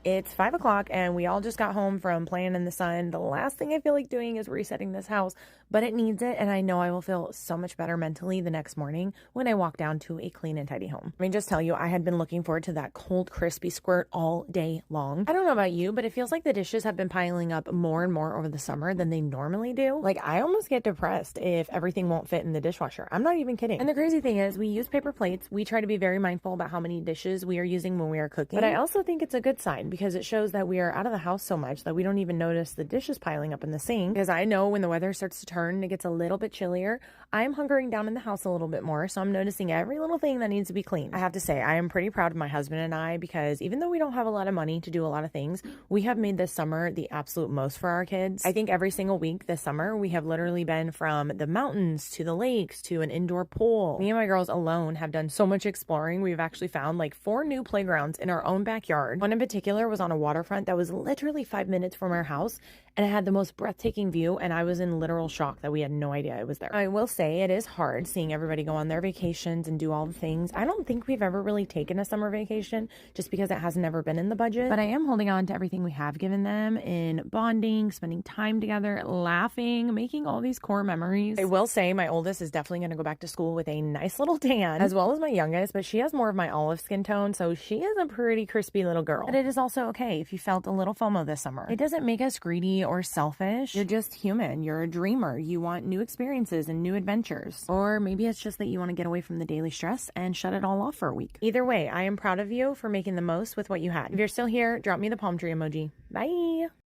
It's 5 o'clock and we all just got home from playing in the sun. The last thing I feel like doing is resetting this house, but it needs it. And I know I will feel so much better mentally the next morning when I walk down to a clean and tidy home. Let me just tell you, I had been looking forward to that cold, crispy squirt all day long. I don't know about you, but it feels like the dishes have been piling up more and more over the summer than they normally do. Like, I almost get depressed if everything won't fit in the dishwasher. I'm not even kidding. And the crazy thing is, we use paper plates. We try to be very mindful about how many dishes we are using when we are cooking. But I also think it's a good sign because it shows that we are out of the house so much that we don't even notice the dishes piling up in the sink. Because I know when the weather starts to turn and it gets a little bit chillier, I'm hunkering down in the house a little bit more. So I'm noticing every little thing that needs to be clean. I have to say, I am pretty proud of my husband and I because even though we don't have a lot of money to do a lot of things, we have made this summer the absolute most for our kids. I think every single week this summer, we have literally been from the mountains to the lakes to an indoor pool. Me and my girls alone have done so much exploring. We've actually found like 4 new playgrounds in our own backyard. One in particular was on a waterfront that was literally 5 minutes from our house, and it had the most breathtaking view, and I was in literal shock that we had no idea it was there. I will say it is hard seeing everybody go on their vacations and do all the things. I don't think we've ever really taken a summer vacation just because it hasn't ever been in the budget, but I am holding on to everything we have given them in bonding, spending time together, laughing, making all these core memories. I will say my oldest is definitely going to go back to school with a nice little tan, as well as my youngest, but she has more of my olive skin tone, so she is a pretty crispy little girl. But it is also okay if you felt a little FOMO this summer. It doesn't make us greedy or selfish. You're just human. You're a dreamer. You want new experiences and new adventures. Or maybe it's just that you want to get away from the daily stress and shut it all off for a week. Either way, I am proud of you for making the most with what you had. If you're still here, drop me the palm tree emoji. Bye!